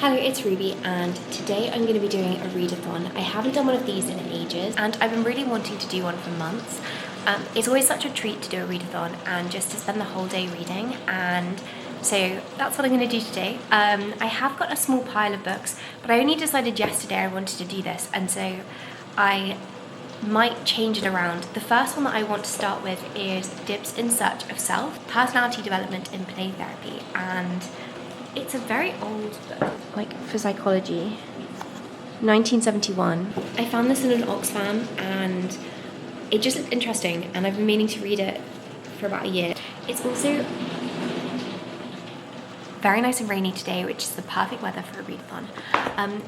Hello, it's Ruby, and today I'm going to be doing a readathon. I haven't done one of these in ages, and I've been really wanting to do one for months. It's always such a treat to do a readathon and just to spend the whole day reading, and so that's what I'm going to do today. I have got a small pile of books, but I only decided yesterday I wanted to do this, and so I might change it around. The first one that I want to start with is Dibs in Search of Self, Personality Development in Play Therapy, and it's a very old book, like for psychology, 1971. I found this in an Oxfam and it just looked interesting, and I've been meaning to read it for about a year. It's also very nice and rainy today, which is the perfect weather for a readathon.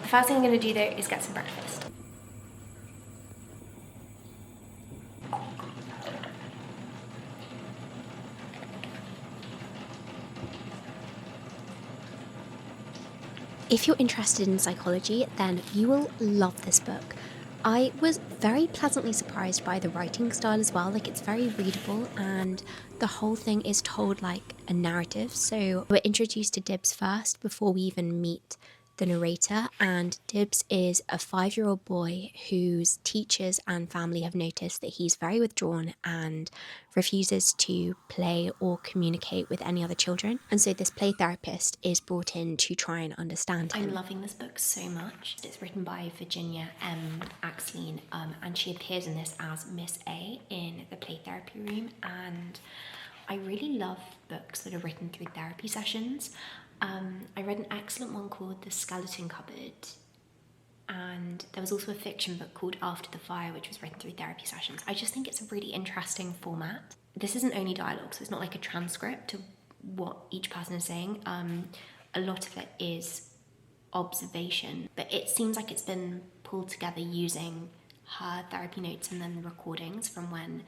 The first thing I'm going to do though is get some breakfast. If you're interested in psychology, then you will love this book. I was very pleasantly surprised by the writing style as well. Like, it's very readable and the whole thing is told like a narrative. So we're introduced to Dibs first before we even meet the narrator, and Dibs is a 5-year-old boy whose teachers and family have noticed that he's very withdrawn and refuses to play or communicate with any other children, and so this play therapist is brought in to try and understand him. I'm loving this book so much. It's written by Virginia M. Axline, and she appears in this as Miss A in the play therapy room, and I really love books that are written through therapy sessions. I read an excellent one called The Skeleton Cupboard, and there was also a fiction book called After the Fire, which was written through therapy sessions. I just think it's a really interesting format. This isn't only dialogue, so it's not like a transcript of what each person is saying. A lot of it is observation, but it seems like it's been pulled together using her therapy notes and then recordings from when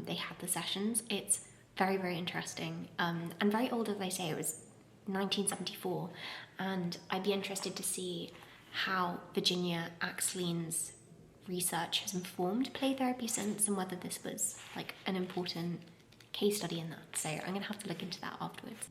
they had the sessions. It's very, very interesting, and very old, as I say. It was 1974, and I'd be interested to see how Virginia Axline's research has informed play therapy since, and whether this was like an important case study in that. So I'm gonna have to look into that afterwards.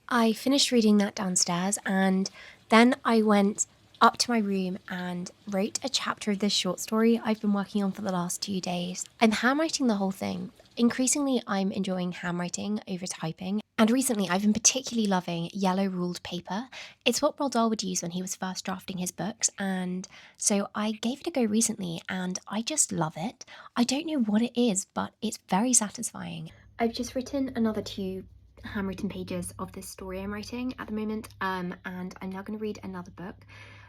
I finished reading that downstairs, and then I went up to my room and wrote a chapter of this short story I've been working on for the last 2 days. I'm handwriting the whole thing. Increasingly, I'm enjoying handwriting over typing, and recently I've been particularly loving yellow ruled paper. It's what Roald Dahl would use when he was first drafting his books, and so I gave it a go recently and I just love it. I don't know what it is, but it's very satisfying. I've just written another 2 handwritten pages of this story I'm writing at the moment, and I'm now going to read another book.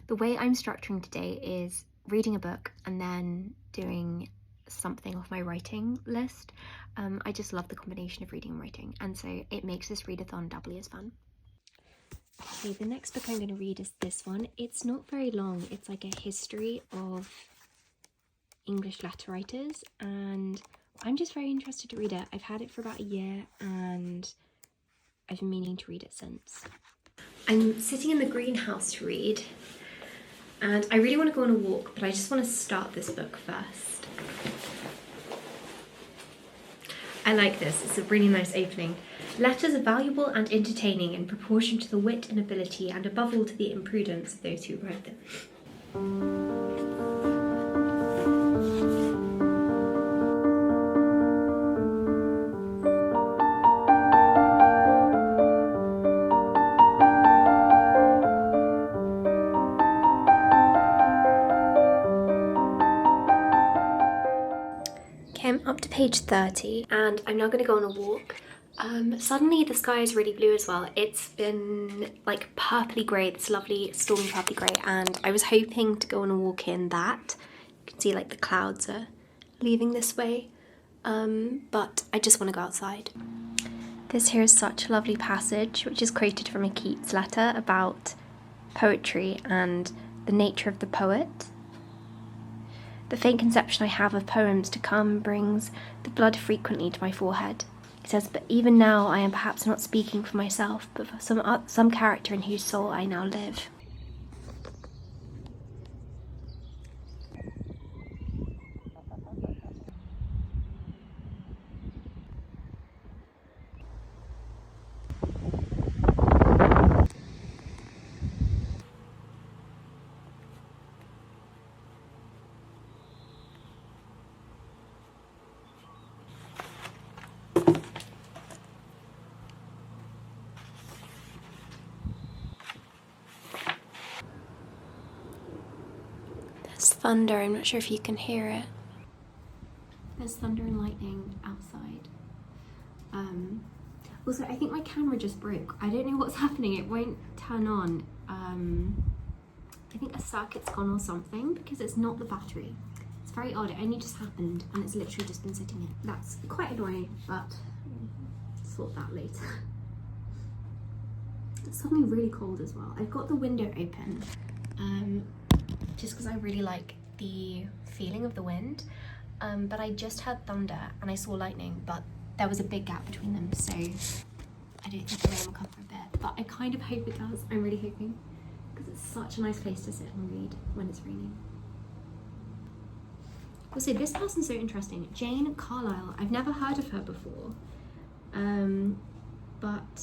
The way I'm structuring today is reading a book and then doing something off my writing list. I just love the combination of reading and writing, and so it makes this readathon doubly as fun. Okay, the next book I'm going to read is this one. It's not very long. It's like a history of English letter writers, and I'm just very interested to read it. I've had it for about a year and I've been meaning to read it since. I'm sitting in the greenhouse to read, and I really want to go on a walk, but I just want to start this book first. I like this. It's a really nice opening. Letters are valuable and entertaining in proportion to the wit and ability, and above all to the imprudence of those who write them. I'm up to page 30 and I'm now going to go on a walk. Suddenly the sky is really blue as well. It's been like purpley grey, this lovely stormy purpley grey, and I was hoping to go on a walk in that. You can see like the clouds are leaving this way, but I just want to go outside. This here is such a lovely passage, which is quoted from a Keats letter about poetry and the nature of the poet. The faint conception I have of poems to come brings the blood frequently to my forehead. It says, but even now I am perhaps not speaking for myself, but for some character in whose soul I now live. thunder. I'm not sure if you can hear it. There's thunder and lightning outside. Also, I think my camera just broke. I don't know what's happening. It won't turn on. I think a circuit's gone or something because it's not the battery. It's very odd. It only just happened and it's literally just been sitting here. That's quite annoying, but I'll sort that later. It's suddenly really cold as well. I've got the window open just because I really like the feeling of the wind. But I just heard thunder and I saw lightning, but there was a big gap between them, so I don't think the rain will come for a bit. But I kind of hope it does. I'm really hoping, because it's such a nice place to sit and read when it's raining. Also, this person's so interesting. Jane Carlisle. I've never heard of her before, but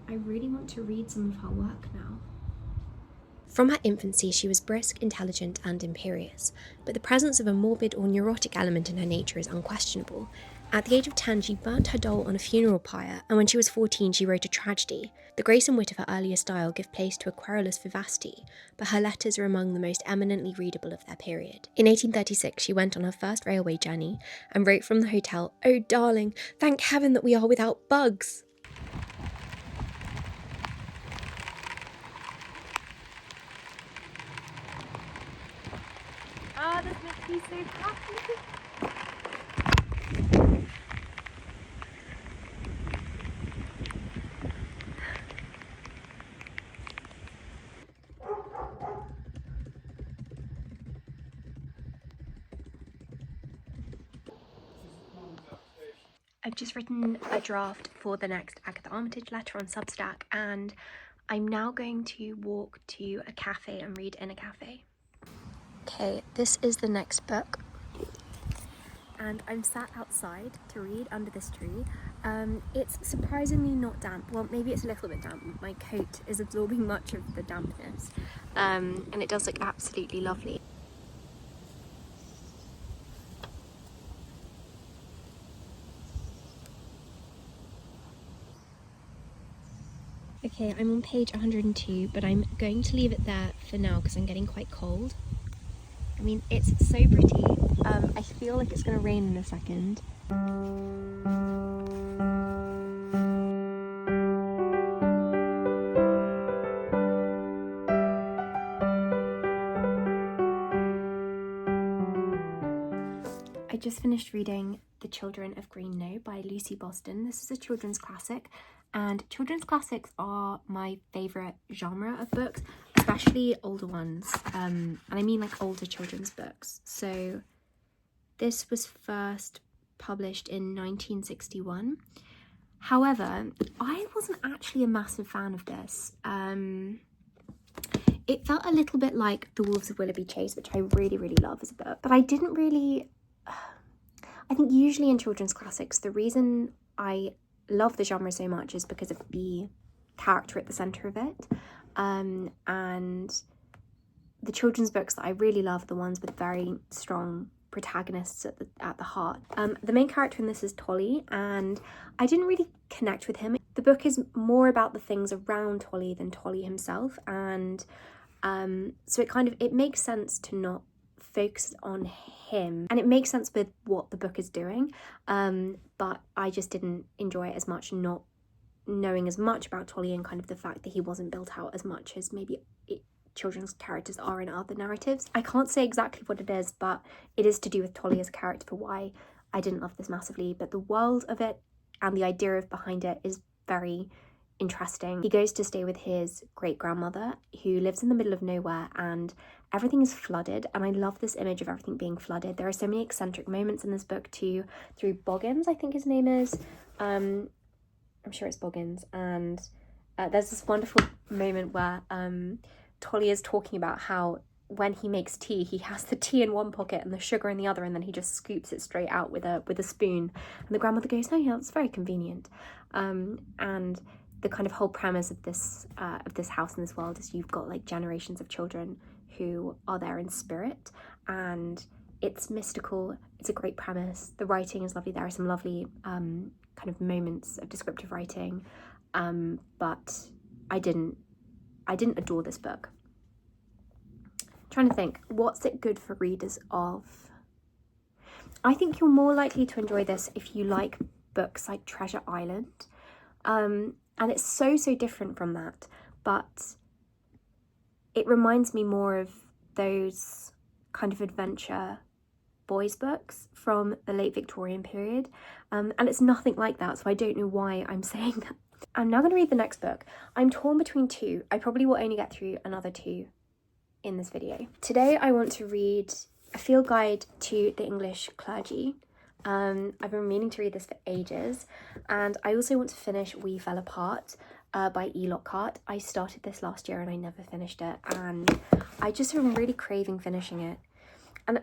I really want to read some of her work now. From her infancy, she was brisk, intelligent, and imperious, but the presence of a morbid or neurotic element in her nature is unquestionable. At the age of 10, she burnt her doll on a funeral pyre, and when she was 14, she wrote a tragedy. The grace and wit of her earlier style give place to a querulous vivacity, but her letters are among the most eminently readable of their period. In 1836, she went on her first railway journey and wrote from the hotel, "Oh darling, thank heaven that we are without bugs." Oh, this makes me so happy. I've just written a draft for the next Agatha Armitage letter on Substack, and I'm now going to walk to a cafe and read in a cafe. Okay, this is the next book, and I'm sat outside to read under this tree. It's surprisingly not damp. Well, maybe it's a little bit damp. My coat is absorbing much of the dampness, and it does look absolutely lovely. Okay, I'm on page 102, but I'm going to leave it there for now because I'm getting quite cold. I mean, it's so pretty. I feel like it's going to rain in a second. I just finished reading The Children of Green Knowe by Lucy Boston. This is a children's classic, and children's classics are my favourite genre of books, especially older ones, and I mean like older children's books. So this was first published in 1961. However, I wasn't actually a massive fan of this. It felt a little bit like The Wolves of Willoughby Chase, which I really, really love as a book, but I didn't really... I think usually in children's classics, the reason I love the genre so much is because of the character at the centre of it. And the children's books that I really love are the ones with very strong protagonists at the heart. The main character in this is Tolly, and I didn't really connect with him. The book is more about the things around Tolly than Tolly himself, and so it makes sense to not focus on him, and it makes sense with what the book is doing, but I just didn't enjoy it as much, not knowing as much about Tolly and kind of the fact that he wasn't built out as much as maybe children's characters are in other narratives. I can't say exactly what it is, but it is to do with Tolly as a character for why I didn't love this massively, but the world of it and the idea behind it is very interesting. He goes to stay with his great-grandmother who lives in the middle of nowhere, and everything is flooded, and I love this image of everything being flooded. There are so many eccentric moments in this book too, through Boggins, I think his name is. I'm sure it's Boggins, and there's this wonderful moment where Tolly is talking about how when he makes tea, he has the tea in one pocket and the sugar in the other, and then he just scoops it straight out with a spoon. And the grandmother goes, "Oh yeah, that's very convenient." And the kind of whole premise of this house in this world is you've got like generations of children who are there in spirit, and it's mystical. It's a great premise. The writing is lovely. There are some lovely kind of moments of descriptive writing, but I didn't adore this book. Trying to think, what's it good for readers of? I think you're more likely to enjoy this if you like books like Treasure Island. And it's so different from that, but it reminds me more of those kind of adventure boys books from the late Victorian period, and it's nothing like that, so I don't know why I'm saying that. I'm now going to read the next book. I'm torn between two. I probably will only get through another two in this video. Today I want to read A Field Guide to the English Clergy. I've been meaning to read this for ages, and I also want to finish We Fell Apart by E. Lockhart. I started this last year and I never finished it, and I just am really craving finishing it. And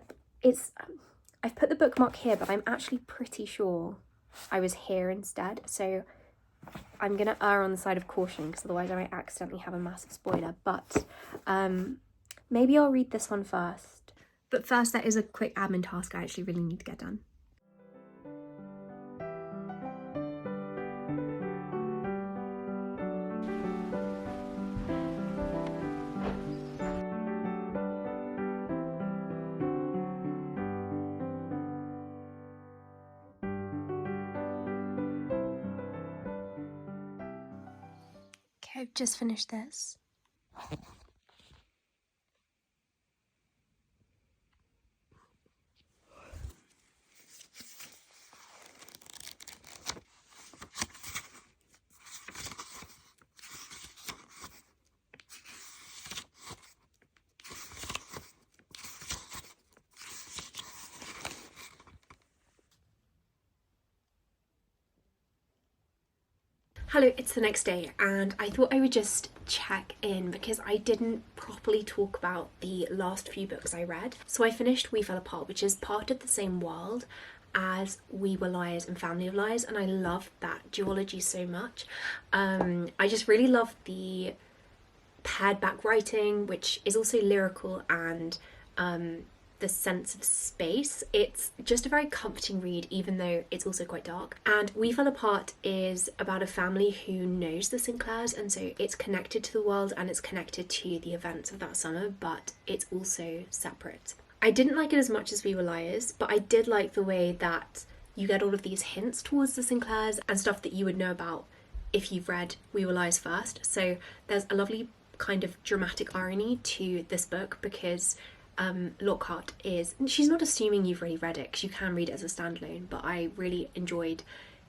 I've put the bookmark here, but I'm actually pretty sure I was here instead, so I'm gonna err on the side of caution because otherwise I might accidentally have a massive spoiler. But maybe I'll read this one first. But first, there is a quick admin task I actually really need to get done. Okay, I've just finished this. Hello, it's the next day, and I thought I would just check in because I didn't properly talk about the last few books I read. So I finished We Fell Apart, which is part of the same world as We Were Liars and Family of Lies, and I love that duology so much. I just really love the pared back writing, which is also lyrical, and the sense of space. It's just a very comforting read, even though it's also quite dark. And We Fell Apart is about a family who knows the Sinclairs, and so it's connected to the world and it's connected to the events of that summer, but it's also separate. I didn't like it as much as We Were Liars, but I did like the way that you get all of these hints towards the Sinclairs and stuff that you would know about if you've read We Were Liars first. So there's a lovely kind of dramatic irony to this book because Lockhart she's not assuming you've already read it because you can read it as a standalone, but I really enjoyed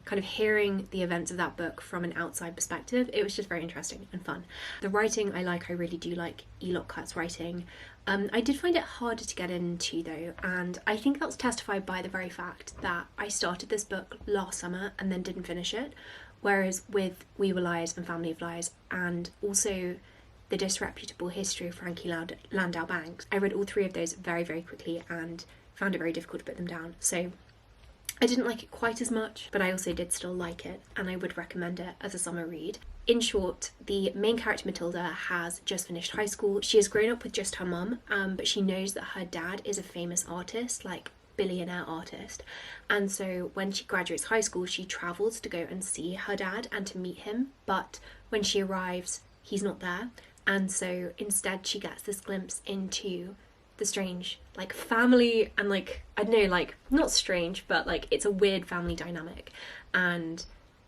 kind of hearing the events of that book from an outside perspective. It was just very interesting and fun. The writing I really do like E. Lockhart's writing. I did find it harder to get into though, and I think that's testified by the very fact that I started this book last summer and then didn't finish it, whereas with We Were Liars and Family of Lies, and also The Disreputable History of Frankie Landau Banks, I read all three of those very quickly and found it very difficult to put them down. So I didn't like it quite as much, but I also did still like it, and I would recommend it as a summer read. In short, the main character Matilda has just finished high school. She has grown up with just her mum, but she knows that her dad is a famous artist, like billionaire artist, and so when she graduates high school she travels to go and see her dad and to meet him, but when she arrives he's not there. And so instead she gets this glimpse into the strange like family, and like, I don't know, like not strange, but like it's a weird family dynamic and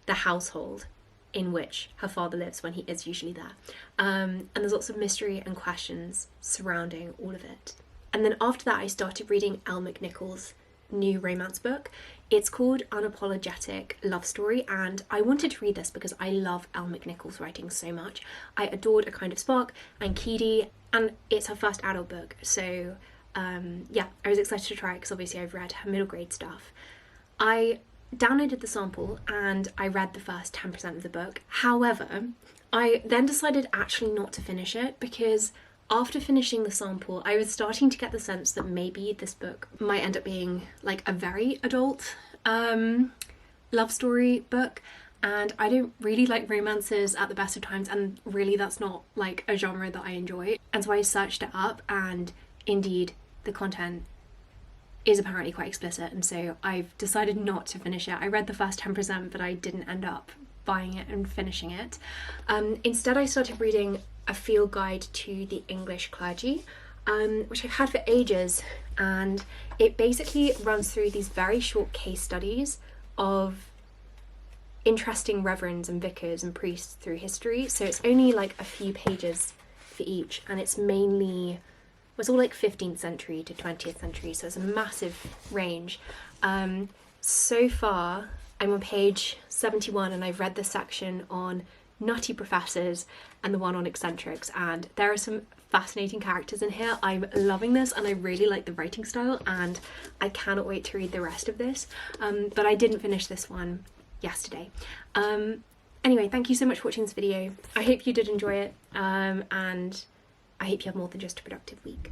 the household in which her father lives when he is usually there. And there's lots of mystery and questions surrounding all of it. And then after that I started reading Elle McNichol's new romance book. It's called Unapologetic Love Story, and I wanted to read this because I love Elle McNichol's writing so much. I adored A Kind of Spark and Keedy, and it's her first adult book, so yeah, I was excited to try it because obviously I've read her middle grade stuff. I downloaded the sample and I read the first 10% of the book. However, I then decided actually not to finish it because after finishing the sample, I was starting to get the sense that maybe this book might end up being like a very adult love story book, and I don't really like romances at the best of times, and really that's not like a genre that I enjoy. And so I searched it up, and indeed the content is apparently quite explicit, and so I've decided not to finish it. I read the first 10%, but I didn't end up buying it and finishing it. Instead I started reading A Field Guide to the English Clergy. which I've had for ages, and it basically runs through these very short case studies of interesting reverends and vicars and priests through history. So it's only like a few pages for each, and it's mainly, it's all like 15th century to 20th century, so it's a massive range. So far I'm on page 71, and I've read the section on nutty professors and the one on eccentrics, and there are some fascinating characters in here. I'm loving this, and I really like the writing style, and I cannot wait to read the rest of this. But I didn't finish this one yesterday. Anyway, thank you so much for watching this video. I hope you did enjoy it, and I hope you have more than just a productive week.